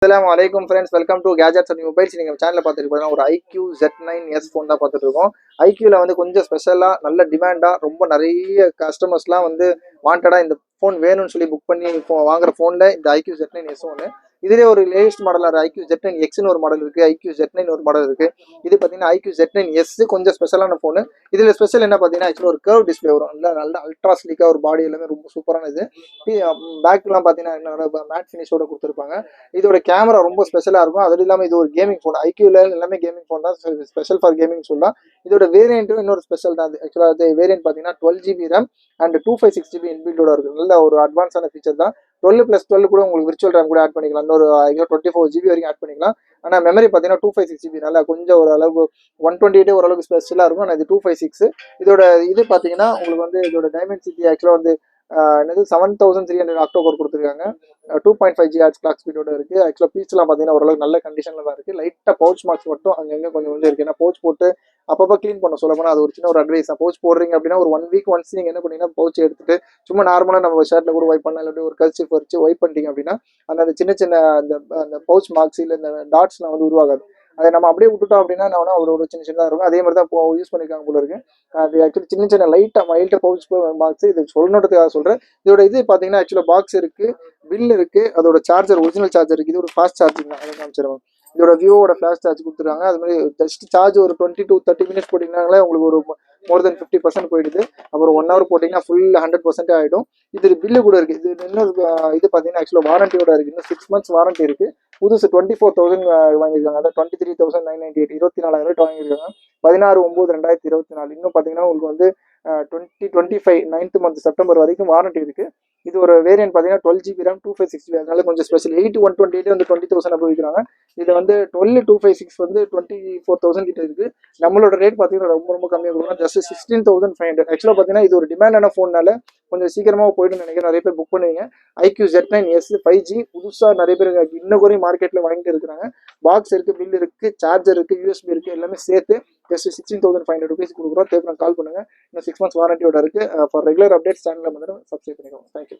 அஸ்ஸலாமு அலைக்கும் friends, welcome to gadgets and mobiles. நீங்கள் சேனலில் பார்த்துட்டு போனால் ஒரு ஐக்யூ Z9s ஃபோன் தான் பார்த்துட்டு இருக்கோம். ஐக்யூவில் வந்து கொஞ்சம் ஸ்பெஷலாக நல்ல டிமாண்டாக ரொம்ப நிறைய கஸ்டமர்ஸ்லாம் வந்து வாண்டடாக இந்த ஃபோன் வேணும்னு சொல்லி புக் பண்ணி வாங்குற ஃபோனில் இந்த ஐக்யூ Z9s ஒன்று. இதுலேயே ஒரு லேட்டஸ்ட் மாடலாக ஐக்யூ Z9Xன்னு ஒரு மாடல் இருக்குது, ஐக்யூ Z9 ஒரு மாடல் இருக்குது. இது பார்த்தீங்கன்னா ஐக்யூ Z9s கொஞ்சம் ஸ்பெஷலான ஃபோனு. இதில் ஸ்பெஷல் என்ன பார்த்தீங்கன்னா ஆக்சுவலாக ஒரு கர்வ் டிஸ்பிளே வரும். நல்ல அல்ட்ரா ஸ்லீக்காக ஒரு பாடி எல்லாமே ரொம்ப சூப்பரான இது. பேக்லாம் பார்த்தீங்கன்னா மேட் ஃபினிஷோட கொடுத்துருப்பாங்க. இதோட கேமரா ரொம்ப ஸ்பெஷலாக இருக்கும். அது இல்லாமல் இது ஒரு கேமிங் ஃபோன். ஐக்யூவில் எல்லாமே கேமிங் ஃபோன் தான், ஸ்பெஷல் ஃபார் கேமிங் சொல்லலாம். இதோட வேரியண்ட்டும் இன்னொரு ஸ்பெஷல் தான். ஆக்சுவலாக அது வேரியன்ட் பார்த்தீங்கன்னா 12GB RAM அண்ட் 256GB இன்பில்டோட இருக்குது. நல்ல ஒரு அட்வான்ஸான ஃபீச்சர் தான். 12+12 கூட உங்களுக்கு விர்ச்சுவல் ரேம் கூட ஆட் பண்ணிக்கலாம். இன்னொரு 24GB வரைக்கும் ஆட் பண்ணிக்கலாம். ஆனால் மெமரி பார்த்தீங்கன்னா 256GB, நல்லா கொஞ்சம் ஒரு அளவுக்கு 128 ஓரளவுக்கு ஸ்பெஷலாக இருக்கும். ஆனால் இது 256. இதோட இது பார்த்தீங்கன்னா உங்களுக்கு வந்து இதோட டைமென்சிட்டி ஆக்சுவலாக வந்து என்னது 7300 ஆக்டோகோர் கொடுத்துருக்காங்க. 2.5 GHz கிளாக் ஸ்பீடோட இருக்குது. ஆக்சுவலாக பீஸ்லாம் பார்த்தீங்கன்னா ஓரளவுக்கு நல்ல கண்டிஷனில் தான் இருக்குது. லைட்டாக பவுச் மார்க்ஸ் மட்டும் அங்கங்கே கொஞ்சம் இருக்குது. ஏன்னா பவுச் போட்டு அப்பப்போ க்ளீன் பண்ண சொல்ல போனால் அது ஒரு சின்ன ஒரு அட்வைஸ் தான். பவுச் போடுறீங்க அப்படின்னா ஒரு 1 வீக் ஒன்ஸ் நீங்கள் என்ன பண்ணீங்கன்னா பவுச் எடுத்துட்டு சும்மா நார்மலாக நம்ம ஷர்ட்டில் கூட வைப் பண்ணலாம், இல்லாட்டி ஒரு கல்ச்சர் வச்சு வைப் பண்ணிட்டீங்க அப்படின்னா அந்த சின்ன சின்ன அந்த பவுச் மார்க்ஸ் இல்லை இந்த டாட்ஸ்லாம் வந்து உருவாகாது. அதை நம்ம அப்படியே விட்டுட்டோம் அப்படின்னா நான் ஒரு சின்ன சின்னதாக இருக்கும். அதே மாதிரி தான் இப்போ யூஸ் பண்ணியிருக்காங்க போல இருக்கு. அது ஆக்சுவலி சின்ன சின்ன லைட்டாக பவுச் மார்க்ஸ் இது சொல்லணுன்றதுக்காக சொல்கிறேன். இதோட இது பார்த்தீங்கன்னா ஆக்சுவலாக பாக்ஸ் இருக்குது, பில் இருக்குது, அதோட சார்ஜர் ஒரிஜினல் சார்ஜர் இருக்குது. இது ஒரு ஃபாஸ்ட் சார்ஜிங் தான், அதை காமிச்சிருவாங்க. இதோட விவோட ஃபிளாஷ் சார்ஜ் கொடுத்துருக்காங்க. அது மாதிரி ஜஸ்ட் சார்ஜ் ஒரு 20 to 30 மினிட்ஸ் போட்டிங்கனாலே உங்களுக்கு ஒரு மோர் தென் 50% போயிடுது. அப்புறம் 1 hour போட்டிங்கன்னா ஃபுல் 100% ஆகிடும். இது பில்லு கூட இருக்குது. இது இன்னொரு இது பார்த்தீங்கன்னா ஆக்சுவலாக வாரண்டியோட இருக்குது. இன்னும் 6 months வாரண்டி இருக்குது. புதுசு 24,000 வாங்கியிருக்காங்க. அதாவது 23,998, 24,000 வாங்கியிருக்காங்க. 16/9/2024. இன்னும் பார்த்தீங்கன்னா உங்களுக்கு வந்து 2025 9th month செப்டம்பர் வரைக்கும் வாரண்டி இருக்குது. இது ஒரு வேரியன்ட் பார்த்தீங்கன்னா 12GB RAM 256GB, அதனால கொஞ்சம் ஸ்பெஷல். 8/128 வந்து 20,000 போய்க்கிறாங்க. இது வந்து 12/256 வந்து 24,000 கிட்ட இருக்குது. நம்மளோட ரேட் பார்த்தீங்கன்னா ரொம்ப ரொம்ப கம்மியாக கொடுக்கணும், ஜஸ்ட் 16,500. ஆக்சுவலாக பார்த்தீங்கன்னா இது ஒரு டிமாண்டான ஃபோன்னால கொஞ்சம் சீக்கிரமாக போய்ட்டு நினைக்கிறேன். நிறைய பேர் புக் பண்ணுவீங்க. ஐக்யூ Z9s 5G புதுசாக நிறைய பேர் இன்னும் குறையும் மார்க்கெட்டில் வாங்கிட்டு இருக்கிறாங்க. பாக்ஸ் இருக்குது, பில் இருக்குது, சார்ஜர் இருக்குது, USB இருக்குது, எல்லாமே சேர்த்து ஜஸ்ட் 16,500 rupees கொடுக்குறோம். தேவை கால் பண்ணுங்கள். இன்னும் 6 months வாரண்டியோட இருக்குது. ஃபார் ரெகுலர் அப்டேட்ஸ் சேனலில் வந்து சப்ஸ்கிரைப் பண்ணிக்கோங்க. தேங்க்யூ.